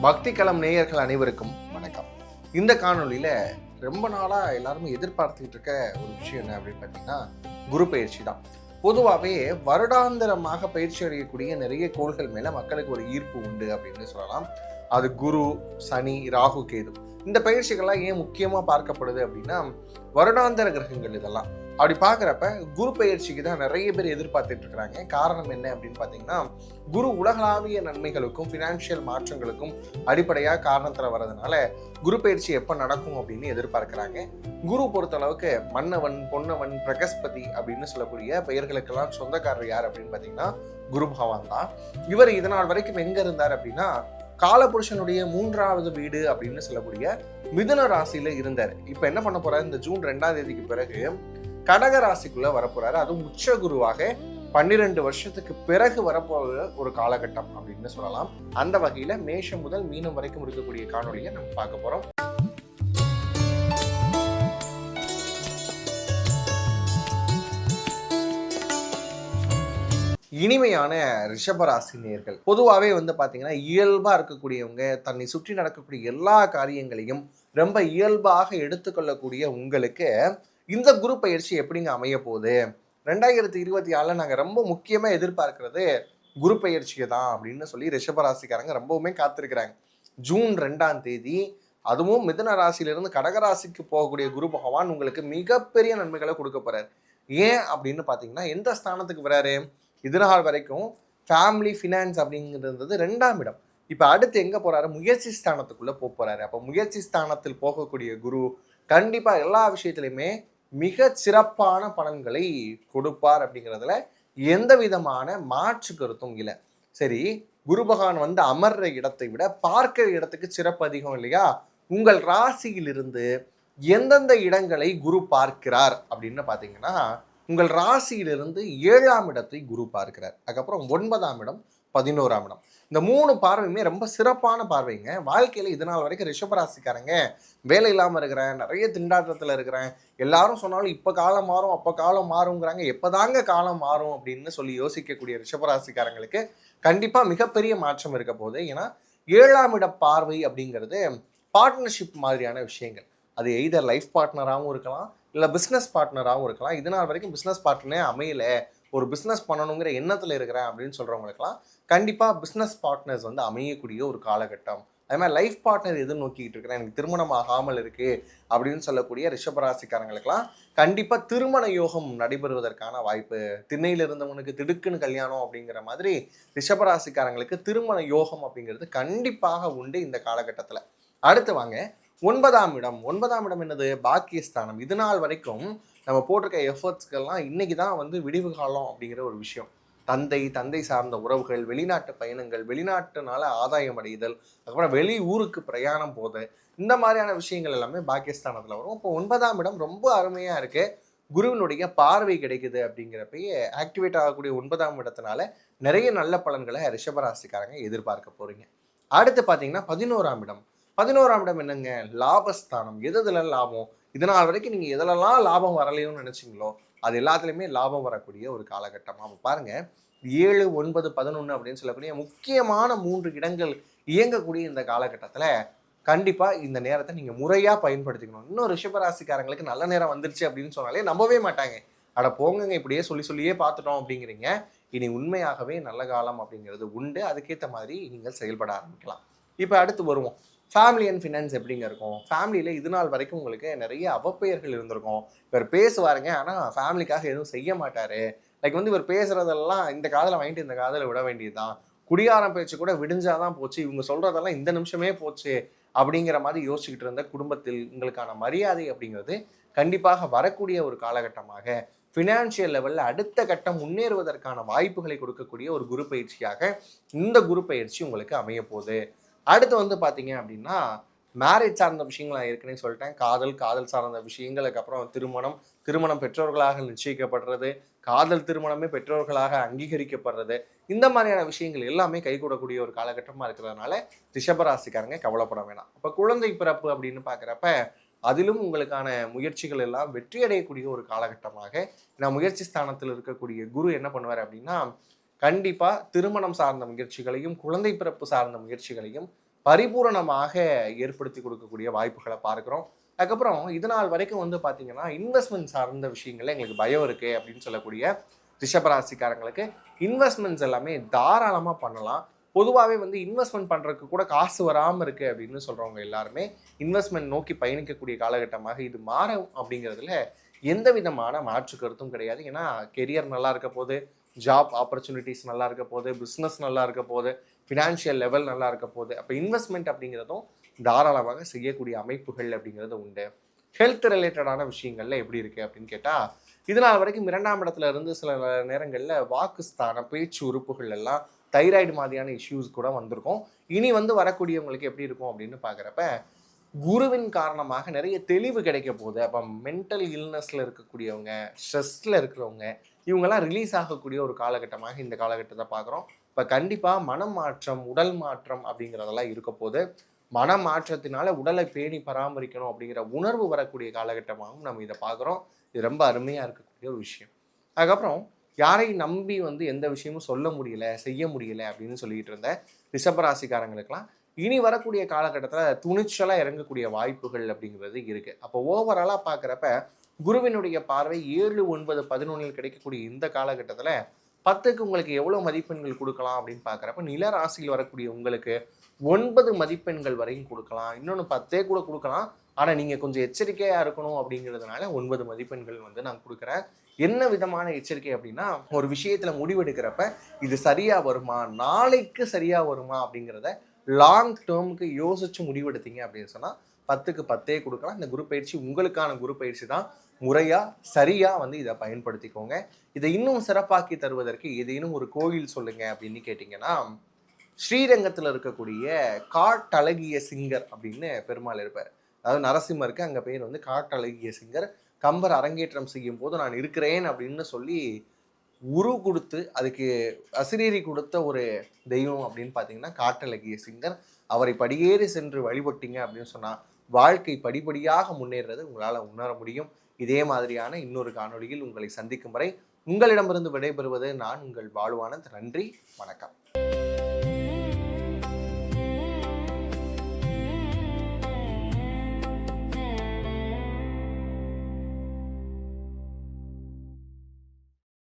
பக்தி களம் நேயர்கள் அனைவருக்கும் வணக்கம். இந்த காணொலியில ரொம்ப நாளா எல்லாருமே எதிர்பார்த்துக்கிட்டு இருக்க ஒரு விஷயம் என்ன அப்படின்னு பார்த்தீங்கன்னா, குரு பயிற்சி தான். பொதுவாகவே வருடாந்திரமாக பயிற்சி அடையக்கூடிய நிறைய கோள்கள் மேல மக்களுக்கு ஒரு ஈர்ப்பு உண்டு அப்படின்னு சொல்லலாம். அது குரு, சனி, ராகு, கேது. இந்த பயிற்சிகள்லாம் ஏன் முக்கியமா பார்க்கப்படுது அப்படின்னா, வருடாந்திர கிரகங்கள் இதெல்லாம். அப்படி பார்க்குறப்ப குரு பயிற்சிக்கு தான் நிறைய பேர் எதிர்பார்த்துட்டு இருக்கிறாங்க. காரணம் என்ன அப்படின்னு பார்த்தீங்கன்னா, குரு உலகளாவிய நன்மைகளுக்கும் ஃபினான்ஷியல் மாற்றங்களுக்கும் அடிப்படையாக காரணத்தில் வர்றதுனால குரு பயிற்சி எப்போ நடக்கும் அப்படின்னு எதிர்பார்க்குறாங்க. குரு பொறுத்தளவுக்கு மன்னவன், பொன்னவன், பிரகஸ்பதி அப்படின்னு சொல்லக்கூடிய பெயர்களுக்கெல்லாம் சொந்தக்காரர் யார் அப்படின்னு பார்த்தீங்கன்னா குரு பகவான் தான். இவர் இதனால் வரைக்கும் எங்க இருந்தார் அப்படின்னா, காலபுருஷனுடைய 3வது வீடு அப்படின்னு சொல்லக்கூடிய மிதுன ராசியில இருந்தார். இப்ப என்ன பண்ண போறாரு, இந்த ஜூன் 2ஆம் தேதிக்கு பிறகு கடக ராசிக்குள்ள வரப்போறாரு. அதுவும் உச்ச குருவாக 12 வருஷத்துக்கு பிறகு வரப்போகிற ஒரு காலகட்டம் அப்படின்னு சொல்லலாம். அந்த வகையில மேஷம் முதல் மீனம் வரைக்கும் இருக்கக்கூடிய காணொலியை நம்ம பார்க்க போறோம். இனிமையான ரிஷபராசி நேயர்கள் பொதுவாகவே பார்த்தீங்கன்னா, இயல்பா இருக்கக்கூடியவங்க, தன்னை சுற்றி நடக்கக்கூடிய எல்லா காரியங்களையும் ரொம்ப இயல்பாக எடுத்துக்கொள்ளக்கூடிய உங்களுக்கு இந்த குரு பயிற்சி எப்படிங்க அமைய போகுது? 2024 நாங்கள் ரொம்ப முக்கியமாக எதிர்பார்க்கிறது குரு பயிற்சியை தான் அப்படின்னு சொல்லி ரிஷபராசிக்காரங்க ரொம்பவுமே காத்திருக்கிறாங்க. ஜூன் 2ஆம் தேதி அதுவும் மிதுன ராசியிலிருந்து கடகராசிக்கு போகக்கூடிய குரு பகவான் உங்களுக்கு மிகப்பெரிய நன்மைகளை கொடுக்க போறாரு. ஏன் அப்படின்னு பார்த்தீங்கன்னா, எந்த ஸ்தானத்துக்கு வராரு? இதனால் வரைக்கும் ஃபேமிலி ஃபினான்ஸ் அப்படிங்கிறது 2ஆம் இடம். இப்போ அடுத்து எங்கே போகிறாரு? முயற்சி ஸ்தானத்துக்குள்ளே போகிறாரு. அப்போ முயற்சி ஸ்தானத்தில் போகக்கூடிய குரு கண்டிப்பாக எல்லா விஷயத்துலையுமே மிக சிறப்பான பலன்களை கொடுப்பார் அப்படிங்கிறதுல எந்த விதமான மாற்று கருத்தும் இல்லை. சரி, குரு பகவான் அமர்ற இடத்தை விட பார்க்கிற இடத்துக்கு சிறப்பு அதிகம் இல்லையா? உங்கள் ராசியிலிருந்து எந்தெந்த இடங்களை குரு பார்க்கிறார் அப்படின்னு பார்த்தீங்கன்னா, உங்கள் ராசியிலிருந்து 7ஆம் இடத்தை குரு பார்க்கிறார். அதுக்கப்புறம் 9ஆம் இடம், 11ஆம் இடம். இந்த 3 பார்வையுமே ரொம்ப சிறப்பான பார்வைங்க. வாழ்க்கையில் இதனால் வரைக்கும் ரிஷபராசிக்காரங்க வேலை இல்லாமல் இருக்கிறேன், நிறைய திண்டாட்டத்தில் இருக்கிறேன், எல்லாரும் சொன்னாலும் இப்போ காலம் மாறும் அப்போ காலம் மாறுங்கிறாங்க, எப்போதாங்க காலம் மாறும் அப்படின்னு சொல்லி யோசிக்கக்கூடிய ரிஷபராசிக்காரங்களுக்கு கண்டிப்பாக மிகப்பெரிய மாற்றம் இருக்க போகுது. ஏன்னா 7ஆம் இட பார்வை அப்படிங்கிறது பார்ட்னர்ஷிப் மாதிரியான விஷயங்கள். அது எய்தர் லைஃப் பார்ட்னராகவும் இருக்கலாம், இல்லை பிஸ்னஸ் பார்ட்னராகவும் இருக்கலாம். இதனால் வரைக்கும் பிஸ்னஸ் பார்ட்னரே அமையலை, ஒரு பிஸ்னஸ் பண்ணணுங்கிற எண்ணத்தில் இருக்கிறேன் அப்படின்னு சொல்கிறவங்களுக்குலாம் கண்டிப்பாக பிஸ்னஸ் பார்ட்னர்ஸ் அமையக்கூடிய ஒரு காலகட்டம். அதே மாதிரி லைஃப் பார்ட்னர் எதிர்நோக்கிட்டு இருக்கிறேன், எனக்கு திருமணம் ஆகாமல் இருக்குது அப்படின்னு சொல்லக்கூடிய ரிஷபராசிக்காரங்களுக்கெல்லாம் கண்டிப்பாக திருமண யோகம் நடைபெறுவதற்கான வாய்ப்பு. திண்ணையில் இருந்தவனுக்கு திடுக்குன்னு கல்யாணம் அப்படிங்கிற மாதிரி ரிஷபராசிக்காரங்களுக்கு திருமண யோகம் அப்படிங்கிறது கண்டிப்பாக உண்டு இந்த காலகட்டத்தில். அடுத்து வாங்க 9ஆம் இடம். 9ஆம் இடம் என்னது? பாக்கியஸ்தானம். இது நாள் வரைக்கும் நம்ம போட்டிருக்க எஃபர்ட்ஸ்க்கெல்லாம் இன்னைக்கு தான் விடிவு காலம் அப்படிங்கிற ஒரு விஷயம். தந்தை சார்ந்த உறவுகள், வெளிநாட்டு பயணங்கள், வெளிநாட்டுனால ஆதாயம் அடைதல், அதுக்கப்புறம் வெளி ஊருக்கு பிரயாணம் போது, இந்த மாதிரியான விஷயங்கள் எல்லாமே பாக்கியஸ்தானத்தில் வரும். இப்போ 9ஆம் இடம் ரொம்ப அருமையாக இருக்குது. குருவினுடைய பார்வை கிடைக்குது அப்படிங்கிறப்பயே ஆக்டிவேட் ஆகக்கூடிய 9ஆம் இடத்தினால நிறைய நல்ல பலன்களை ரிஷபராசிக்காரங்க எதிர்பார்க்க போகிறீங்க. அடுத்து பார்த்தீங்கன்னா 11ஆம் இடம். 11ஆம் இடம் என்னங்க? லாபஸ்தானம். எதுல லாபம்? இதனால் வரைக்கும் நீங்கள் எதிலெல்லாம் லாபம் வரலையோன்னு நினச்சிங்களோ அது எல்லாத்துலேயுமே லாபம் வரக்கூடிய ஒரு காலகட்டம். அப்போ பாருங்க, 7, 9, 11 அப்படின்னு சொல்லக்கூடிய முக்கியமான 3 இடங்கள் இயங்கக்கூடிய இந்த காலகட்டத்தில் கண்டிப்பாக இந்த நேரத்தை நீங்கள் முறையாக பயன்படுத்திக்கணும். இன்னும் ரிஷபராசிக்காரங்களுக்கு நல்ல நேரம் வந்துருச்சு அப்படின்னு சொன்னாலே நம்பவே மாட்டாங்க. அட போங்கங்க, இப்படியே சொல்லியே பார்த்துட்டோம் அப்படிங்கிறீங்க. இனி உண்மையாகவே நல்ல காலம் அப்படிங்கிறது உண்டு. அதுக்கேற்ற மாதிரி நீங்கள் செயல்பட ஆரம்பிக்கலாம். இப்போ அடுத்து வருவோம், ஃபேமிலி அண்ட் ஃபினான்ஸ் எப்படிங்க இருக்கும்? ஃபேமிலியில் இது நாள் வரைக்கும் உங்களுக்கு நிறைய அவப்பெயர்கள் இருந்திருக்கும். இவர் பேசுவாருங்க, ஆனால் ஃபேமிலிக்காக எதுவும் செய்ய மாட்டார். லைக் இவர் பேசுகிறதெல்லாம் இந்த காதில் வாங்கிட்டு இந்த காதில் விட வேண்டியது தான். குடியாரம் பேச்சு கூட விடிஞ்சாதான் போச்சு, இவங்க சொல்கிறதெல்லாம் இந்த நிமிஷமே போச்சு அப்படிங்கிற மாதிரி யோசிச்சுக்கிட்டு இருந்த குடும்பத்தில் உங்களுக்கான மரியாதை அப்படிங்கிறது கண்டிப்பாக வரக்கூடிய ஒரு காலகட்டமாக, ஃபினான்ஷியல் லெவலில் அடுத்த கட்டம் முன்னேறுவதற்கான வாய்ப்புகளை கொடுக்கக்கூடிய ஒரு குரு பயிற்சியாக இந்த குரு பயிற்சி உங்களுக்கு அமைய போகுது. அடுத்து பார்த்தீங்க அப்படின்னா, மேரேஜ் சார்ந்த விஷயங்கள் நான் ஏற்கனவே சொல்லிட்டேன். காதல் சார்ந்த விஷயங்கள், அதுக்கப்புறம் திருமணம் பெற்றோர்களாக நிச்சயிக்கப்படுறது, காதல் திருமணமே பெற்றோர்களாக அங்கீகரிக்கப்படுறது, இந்த மாதிரியான விஷயங்கள் எல்லாமே கைகூடக்கூடிய ஒரு காலகட்டமாக இருக்கிறதுனால ரிஷபராசிக்காரங்க கவலைப்பட வேணாம். இப்போ குழந்தை பிறப்பு அப்படின்னு பார்க்குறப்ப அதிலும் உங்களுக்கான முயற்சிகள் எல்லாம் வெற்றி அடையக்கூடிய ஒரு காலகட்டமாக, நான் முயற்சி ஸ்தானத்தில் இருக்கக்கூடிய குரு என்ன பண்ணுவார் அப்படின்னா, கண்டிப்பாக திருமணம் சார்ந்த முயற்சிகளையும் குழந்தை பிறப்பு சார்ந்த முயற்சிகளையும் பரிபூரணமாக ஏற்படுத்தி கொடுக்கக்கூடிய வாய்ப்புகளை பார்க்குறோம். அதுக்கப்புறம் இது நாள் வரைக்கும் வந்து பார்த்தீங்கன்னா, இன்வெஸ்ட்மெண்ட் சார்ந்த விஷயங்கள்ல எங்களுக்கு பயம் இருக்கு அப்படின்னு சொல்லக்கூடிய ரிஷபராசிக்காரங்களுக்கு இன்வெஸ்ட்மெண்ட்ஸ் எல்லாமே தாராளமாக பண்ணலாம். பொதுவாகவே வந்து இன்வெஸ்ட்மெண்ட் பண்ணுறதுக்கு கூட காசு வராமல் இருக்குது அப்படின்னு சொல்கிறவங்க எல்லாருமே இன்வெஸ்ட்மெண்ட் நோக்கி பயணிக்கக்கூடிய காலகட்டமாக இது மாறும் அப்படிங்கிறதுல எந்த விதமான மாற்று கருத்தும் கிடையாது. ஏன்னா கெரியர் நல்லா இருக்க போது, ஜாப் ஆப்பர்ச்சுனிட்டிஸ் நல்லா இருக்க போது, பிஸ்னஸ் நல்லா இருக்க போது, ஃபினான்ஷியல் லெவல் நல்லா இருக்க போது. அப்போ இன்வெஸ்ட்மெண்ட் அப்படிங்கிறதும் தாராளமாக செய்யக்கூடிய அமைப்புகள் அப்படிங்கிறது உண்டு. ஹெல்த் ரிலேட்டடான விஷயங்கள்ல எப்படி இருக்குது அப்படின்னு கேட்டால், இது நாள் வரைக்கும் 2ஆம் இடத்துல இருந்து சில நேரங்களில் வாக்குஸ்தானம், பேச்சு உறுப்புகள் எல்லாம் தைராய்டு மாதிரியான இஷ்யூஸ் கூட வந்திருக்கும். இனி வந்து வரக்கூடியவங்களுக்கு எப்படி இருக்கும் அப்படின்னு பார்க்குறப்ப, குருவின் காரணமாக நிறைய தெளிவு கிடைக்க போகுது. அப்போ மென்டல் இல்னஸில் இருக்கக்கூடியவங்க, ஸ்ட்ரெஸ்ஸில் இருக்கிறவங்க, இவங்கெல்லாம் ரிலீஸ் ஆகக்கூடிய ஒரு காலகட்டமாக இந்த காலகட்டத்தை பார்க்குறோம். இப்போ கண்டிப்பாக மனம் மாற்றம், உடல் மாற்றம் அப்படிங்கிறதெல்லாம் இருக்க போது. மன மாற்றத்தினால உடலை பேணி பராமரிக்கணும் அப்படிங்கிற உணர்வு வரக்கூடிய காலகட்டமாகவும் நம்ம இதை பார்க்குறோம். இது ரொம்ப அருமையாக இருக்கக்கூடிய ஒரு விஷயம். அதுக்கப்புறம் யாரையும் நம்பி வந்து எந்த விஷயமும் சொல்ல முடியல, செய்ய முடியல அப்படின்னு சொல்லிட்டு இருந்த ரிஷபராசிக்காரங்களுக்கெல்லாம் இனி வரக்கூடிய காலகட்டத்தில் துணிச்சலாக இறங்கக்கூடிய வாய்ப்புகள் அப்படிங்கிறது இருக்குது. அப்போ ஓவராலாக பார்க்குறப்ப குருவினுடைய பார்வை 7, 9, 11 கிடைக்கக்கூடிய இந்த காலகட்டத்தில் 10க்கு உங்களுக்கு எவ்வளோ மதிப்பெண்கள் கொடுக்கலாம் அப்படின்னு பார்க்குறப்ப, நில ராசியில் வரக்கூடிய உங்களுக்கு 9 மதிப்பெண்கள் வரையும் கொடுக்கலாம். இன்னொன்று 10 கூட கொடுக்கலாம். ஆனால் நீங்கள் கொஞ்சம் எச்சரிக்கையாக இருக்கணும் அப்படிங்கிறதுனால 9 மதிப்பெண்கள் வந்து நான் கொடுக்குறேன். என்ன விதமான எச்சரிக்கை அப்படின்னா, ஒரு விஷயத்தில் முடிவெடுக்கிறப்ப இது சரியாக வருமா, நாளைக்கு சரியாக வருமா அப்படிங்கிறத லாங் டேர்முக்கு யோசிச்சு முடிவெடுத்தீங்க அப்படின்னு சொன்னால் 10க்கு 10 கொடுக்கலாம். இந்த குரு பயிற்சி உங்களுக்கான குரு பயிற்சி தான். முறையாக சரியாக வந்து இதை பயன்படுத்திக்கோங்க. இதை இன்னும் சிறப்பாக்கி தருவதற்கு ஏதேனும் ஒரு கோயில் சொல்லுங்கள் அப்படின்னு கேட்டிங்கன்னா, ஸ்ரீரங்கத்தில் இருக்கக்கூடிய காட்டழகிய சிங்கர் அப்படின்னு பெருமாள் இருப்பார். அதாவது நரசிம்மருக்கு அங்கே பேர் வந்து காட்டழகிய சிங்கர். கம்பர் அரங்கேற்றம் செய்யும் போது நான் இருக்கிறேன் அப்படின்னு சொல்லி உரு கொடுத்து அதுக்கு அசிரீரி கொடுத்த ஒரு தெய்வம் அப்படின்னு பார்த்தீங்கன்னா காட்டழகிய சிங்கர். அவரை படியேறி சென்று வழிபட்டீங்க அப்படின்னு சொன்னால் வாழ்க்கை படிப்படியாக முன்னேறது உங்களால் உணர முடியும். இதே மாதிரியான இன்னொரு காணொளியில் உங்களை சந்திக்கும் வரை உங்களிடமிருந்து விடைபெறுவது நான் உங்கள் பாலுவானந்த். நன்றி, வணக்கம்.